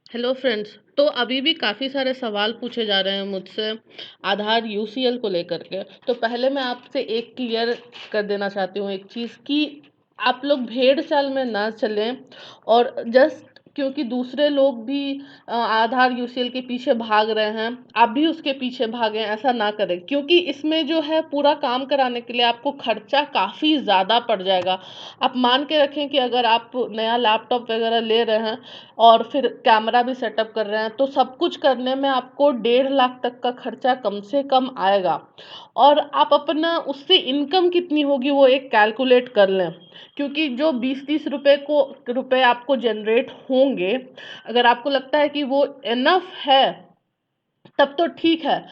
Hello friends. तो अभी भी काफ़ी सारे सवाल पूछे जा रहे हैं मुझसे आधार यूसीएल को लेकर के। तो पहले मैं आपसे एक क्लियर कर देना चाहती हूँ एक चीज़ कि आप लोग भेड़ चाल में ना चलें और जस्ट क्योंकि दूसरे लोग भी आधार यूसीएल के पीछे भाग रहे हैं, आप भी उसके पीछे भागें, ऐसा ना करें। क्योंकि इसमें जो है पूरा काम कराने के लिए आपको खर्चा काफ़ी ज़्यादा पड़ जाएगा। आप मान के रखें कि अगर आप नया लैपटॉप वगैरह ले रहे हैं और फिर कैमरा भी सेटअप कर रहे हैं, तो सब कुछ करने में आपको 1.5 लाख तक का खर्चा कम से कम आएगा। और आप अपना उससे इनकम कितनी होगी वो एक कैलकुलेट कर लें। क्योंकि जो 20-30 रुपए आपको जनरेट होंगे, अगर आपको लगता है कि वो इनफ है तब तो ठीक है।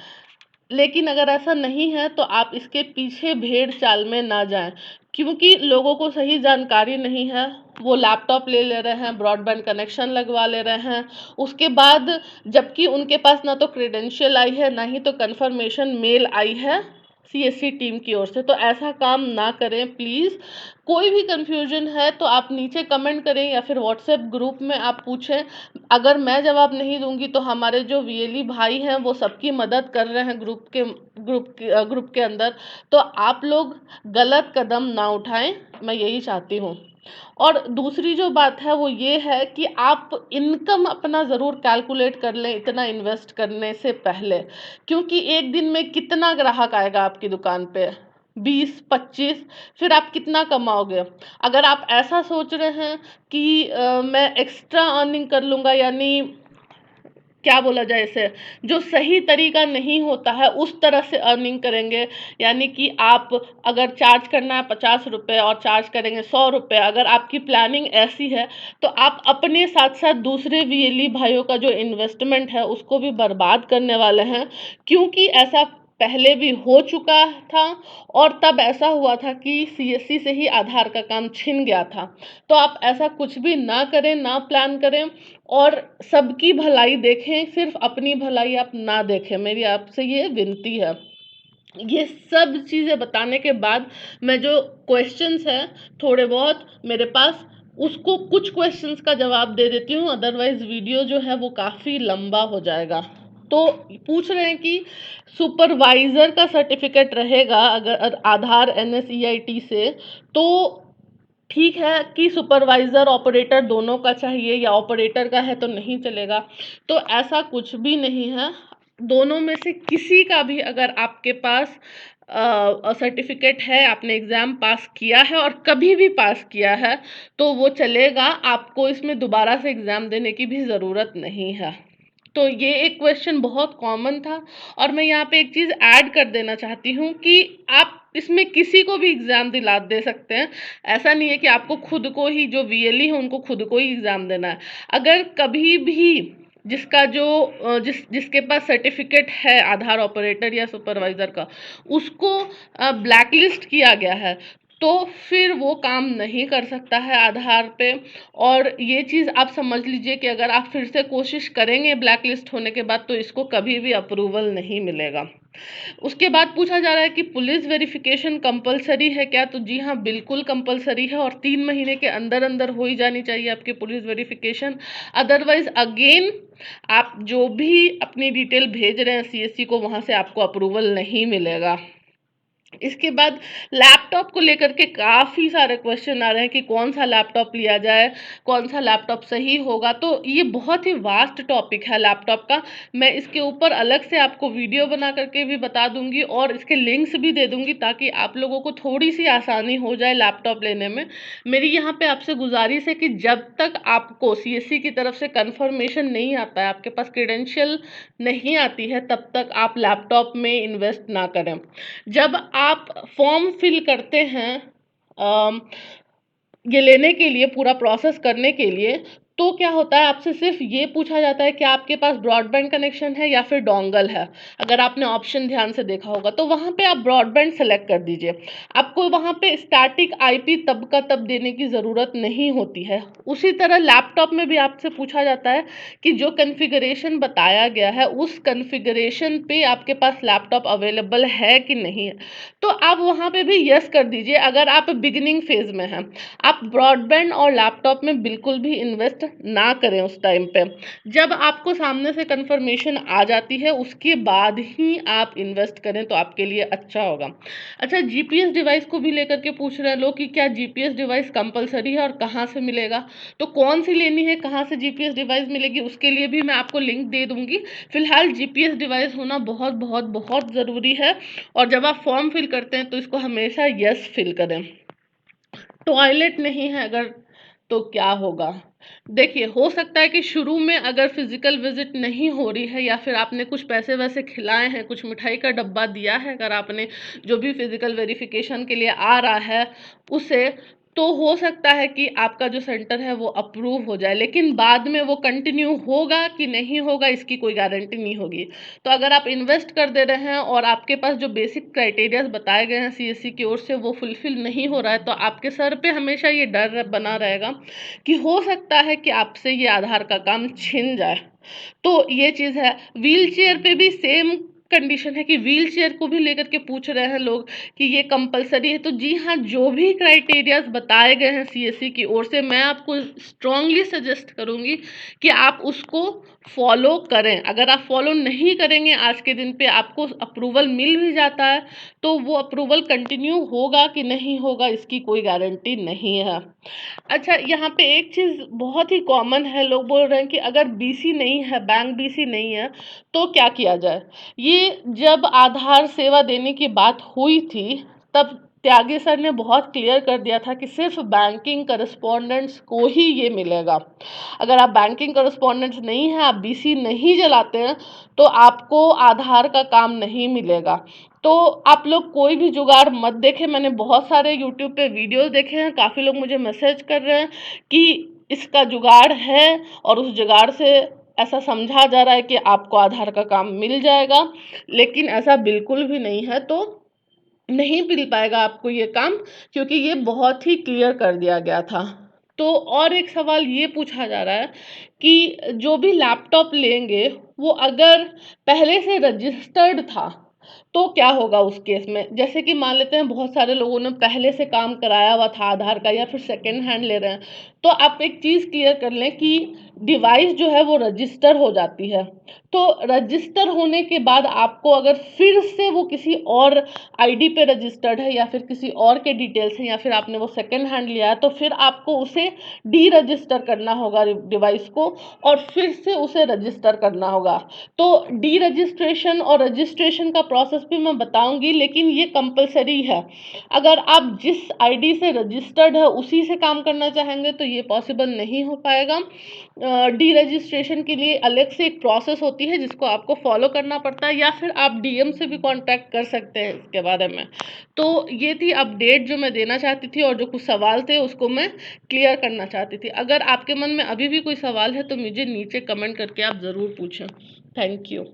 लेकिन अगर ऐसा नहीं है तो आप इसके पीछे भेड़ चाल में ना जाएं। क्योंकि लोगों को सही जानकारी नहीं है, वो लैपटॉप ले रहे हैं, ब्रॉडबैंड कनेक्शन लगवा ले रहे हैं, उसके बाद जबकि उनके पास ना तो क्रेडेंशियल आई है ना ही तो कंफर्मेशन मेल आई है सीएससी टीम की ओर से। तो ऐसा काम ना करें प्लीज़। कोई भी कंफ्यूजन है तो आप नीचे कमेंट करें या फिर व्हाट्सएप ग्रुप में आप पूछें। अगर मैं जवाब नहीं दूंगी तो हमारे जो वीएलई भाई हैं वो सबकी मदद कर रहे हैं ग्रुप के अंदर। तो आप लोग गलत कदम ना उठाएं, मैं यही चाहती हूँ। और दूसरी जो बात है वो ये है कि आप इनकम अपना ज़रूर कैलकुलेट कर लें इतना इन्वेस्ट करने से पहले। क्योंकि एक दिन में कितना ग्राहक आएगा आपकी दुकान पे, 20-25, फिर आप कितना कमाओगे। अगर आप ऐसा सोच रहे हैं कि मैं एक्स्ट्रा अर्निंग कर लूँगा, यानी क्या बोला जाए इसे, जो सही तरीका नहीं होता है उस तरह से अर्निंग करेंगे। यानी कि आप अगर चार्ज करना है 50 रुपये और चार्ज करेंगे 100 रुपये, अगर आपकी प्लानिंग ऐसी है तो आप अपने साथ साथ दूसरे वीएलई भाइयों का जो इन्वेस्टमेंट है उसको भी बर्बाद करने वाले हैं। क्योंकि ऐसा पहले भी हो चुका था और तब ऐसा हुआ था कि सीएससी से ही आधार का काम छिन गया था। तो आप ऐसा कुछ भी ना करें, ना प्लान करें और सबकी भलाई देखें, सिर्फ अपनी भलाई आप ना देखें, मेरी आपसे ये विनती है। ये सब चीज़ें बताने के बाद मैं जो क्वेश्चंस हैं थोड़े बहुत मेरे पास, उसको कुछ क्वेश्चंस का जवाब दे देती हूँ, अदरवाइज वीडियो जो है वो काफ़ी लंबा हो जाएगा। तो पूछ रहे हैं कि सुपरवाइज़र का सर्टिफिकेट रहेगा अगर आधार एनएसईआईटी से, तो ठीक है कि सुपरवाइज़र ऑपरेटर दोनों का चाहिए या ऑपरेटर का है तो नहीं चलेगा। तो ऐसा कुछ भी नहीं है, दोनों में से किसी का भी अगर आपके पास सर्टिफिकेट है, आपने एग्ज़ाम पास किया है और कभी भी पास किया है तो वो चलेगा। आपको इसमें दोबारा से एग्ज़ाम देने की भी ज़रूरत नहीं है। तो ये एक क्वेश्चन बहुत कॉमन था। और मैं यहाँ पे एक चीज़ ऐड कर देना चाहती हूँ कि आप इसमें किसी को भी एग्ज़ाम दिला दे सकते हैं। ऐसा नहीं है कि आपको खुद को ही, जो वीएलई है उनको खुद को ही एग्ज़ाम देना है। अगर कभी भी जिसका जो जिसके पास सर्टिफिकेट है आधार ऑपरेटर या सुपरवाइज़र का, उसको ब्लैक लिस्ट किया गया है तो फिर वो काम नहीं कर सकता है आधार पे। और ये चीज़ आप समझ लीजिए कि अगर आप फिर से कोशिश करेंगे ब्लैक लिस्ट होने के बाद तो इसको कभी भी अप्रूवल नहीं मिलेगा। उसके बाद पूछा जा रहा है कि पुलिस वेरिफिकेशन कंपलसरी है क्या? तो जी हाँ, बिल्कुल कंपलसरी है और 3 महीने के अंदर अंदर हो ही जानी चाहिए आपकी पुलिस वेरिफिकेशन। अदरवाइज अगेन आप जो भी अपनी डिटेल भेज रहे हैं सीएससी को, वहाँ से आपको अप्रूवल नहीं मिलेगा। इसके बाद लैपटॉप को लेकर के काफ़ी सारे क्वेश्चन आ रहे हैं कि कौन सा लैपटॉप लिया जाए, कौन सा लैपटॉप सही होगा। तो ये बहुत ही वास्ट टॉपिक है लैपटॉप का। मैं इसके ऊपर अलग से आपको वीडियो बना करके भी बता दूंगी और इसके लिंक्स भी दे दूंगी ताकि आप लोगों को थोड़ी सी आसानी हो जाए लैपटॉप लेने में। मेरी यहाँ पे आपसे गुजारिश है कि जब तक आपको सीएससी की तरफ से कंफर्मेशन नहीं आता है, आपके पास क्रेडेंशियल नहीं आती है, तब तक आप लैपटॉप में इन्वेस्ट ना करें। जब आप फॉर्म फिल करते हैं अम, ये लेने के लिए, पूरा प्रोसेस करने के लिए, तो क्या होता है आपसे सिर्फ ये पूछा जाता है कि आपके पास ब्रॉडबैंड कनेक्शन है या फिर डोंगल है। अगर आपने ऑप्शन ध्यान से देखा होगा तो वहाँ पे आप ब्रॉडबैंड सेलेक्ट कर दीजिए। आपको वहाँ पे स्टैटिक आईपी तब का तब देने की ज़रूरत नहीं होती है। उसी तरह लैपटॉप में भी आपसे पूछा जाता है कि जो कन्फिगरेशन बताया गया है उस कन्फिगरेशन पे आपके पास लैपटॉप अवेलेबल है कि नहीं है। तो आप वहाँ पे भी यस कर दीजिए अगर आप बिगिनिंग फेज में हैं। आप ब्रॉडबैंड और लैपटॉप में बिल्कुल भी इन्वेस्ट इन्वेस्ट ना करें उस टाइम पे। जब आपको सामने से कंफर्मेशन आ जाती है उसके बाद ही आप इन्वेस्ट करें तो आपके लिए अच्छा होगा। अच्छा, जीपीएस डिवाइस को भी लेकर के पूछ रहे हैं लोग कि क्या जीपीएस डिवाइस कंपलसरी है और कहाँ से मिलेगा। तो कौन सी लेनी है, कहाँ से जीपीएस डिवाइस मिलेगी, उसके लिए भी मैं आपको लिंक दे दूंगी। फिलहाल जीपीएस डिवाइस होना बहुत बहुत बहुत ज़रूरी है। और जब आप फॉर्म फिल करते हैं तो इसको हमेशा यस फिल करें। टॉयलेट नहीं है अगर तो क्या होगा। देखिए, हो सकता है कि शुरू में अगर फिजिकल विजिट नहीं हो रही है या फिर आपने कुछ पैसे वैसे खिलाए हैं, कुछ मिठाई का डब्बा दिया है, अगर आपने जो भी फिजिकल वेरिफिकेशन के लिए आ रहा है उसे, तो हो सकता है कि आपका जो सेंटर है वो अप्रूव हो जाए, लेकिन बाद में वो कंटिन्यू होगा कि नहीं होगा इसकी कोई गारंटी नहीं होगी। तो अगर आप इन्वेस्ट कर दे रहे हैं और आपके पास जो बेसिक क्राइटेरियाज बताए गए हैं सीएससी की ओर से वो फुलफिल नहीं हो रहा है, तो आपके सर पे हमेशा ये डर बना रहेगा कि हो सकता है कि आपसे ये आधार का काम छिन जाए। तो ये चीज़ है। व्हील चेयर पे भी सेम कंडीशन है कि व्हील चेयर को भी लेकर के पूछ रहे हैं लोग कि ये कंपलसरी है। तो जी हाँ, जो भी क्राइटेरियाज बताए गए हैं सीएससी की ओर से, मैं आपको स्ट्रांगली सजेस्ट करूंगी कि आप उसको फॉलो करें। अगर आप फॉलो नहीं करेंगे, आज के दिन पे आपको अप्रूवल मिल भी जाता है तो वो अप्रूवल कंटिन्यू होगा कि नहीं होगा इसकी कोई गारंटी नहीं है। अच्छा, यहाँ पे एक चीज़ बहुत ही कॉमन है, लोग बोल रहे हैं कि अगर बीसी नहीं है, बैंक बीसी नहीं है, तो क्या किया जाए। ये जब आधार सेवा देने की बात हुई थी तब त्यागी सर ने बहुत क्लियर कर दिया था कि सिर्फ बैंकिंग करस्पॉन्डेंट्स को ही ये मिलेगा। अगर आप बैंकिंग करस्पॉन्डेंट्स नहीं हैं, आप बीसी नहीं जलाते हैं, तो आपको आधार का काम नहीं मिलेगा। तो आप लोग कोई भी जुगाड़ मत देखें। मैंने बहुत सारे यूट्यूब पे वीडियोस देखे हैं, काफ़ी लोग मुझे मैसेज कर रहे हैं कि इसका जुगाड़ है और उस जुगाड़ से ऐसा समझा जा रहा है कि आपको आधार का काम मिल जाएगा, लेकिन ऐसा बिल्कुल भी नहीं है। तो नहीं मिल पाएगा आपको ये काम, क्योंकि ये बहुत ही क्लियर कर दिया गया था। तो और एक सवाल ये पूछा जा रहा है कि जो भी लैपटॉप लेंगे वो अगर पहले से रजिस्टर्ड था तो क्या होगा उस केस में। जैसे कि मान लेते हैं बहुत सारे लोगों ने पहले से काम कराया हुआ था आधार का, या फिर सेकेंड हैंड ले रहे हैं, तो आप एक चीज़ क्लियर कर लें कि डिवाइस जो है वो रजिस्टर हो जाती है। तो रजिस्टर होने के बाद आपको अगर फिर से वो किसी और आईडी पे रजिस्टर्ड है या फिर किसी और के डिटेल्स हैं या फिर आपने वो सेकेंड हैंड लिया है, तो फिर आपको उसे डी रजिस्टर करना होगा डिवाइस को, और फिर से उसे रजिस्टर करना होगा। तो डी रजिस्ट्रेशन और रजिस्ट्रेशन का प्रोसेस भी मैं बताऊंगी, लेकिन ये कंपलसरी है। अगर आप जिस आईडी से रजिस्टर्ड है उसी से काम करना चाहेंगे तो ये पॉसिबल नहीं हो पाएगा। डी रजिस्ट्रेशन के लिए अलग से एक प्रोसेस होती है जिसको आपको फॉलो करना पड़ता है, या फिर आप डीएम से भी कांटेक्ट कर सकते हैं इसके बारे में। तो ये थी अपडेट जो मैं देना चाहती थी, और जो कुछ सवाल थे उसको मैं क्लियर करना चाहती थी। अगर आपके मन में अभी भी कोई सवाल है तो मुझे नीचे कमेंट करके आप ज़रूर पूछें। Thank you.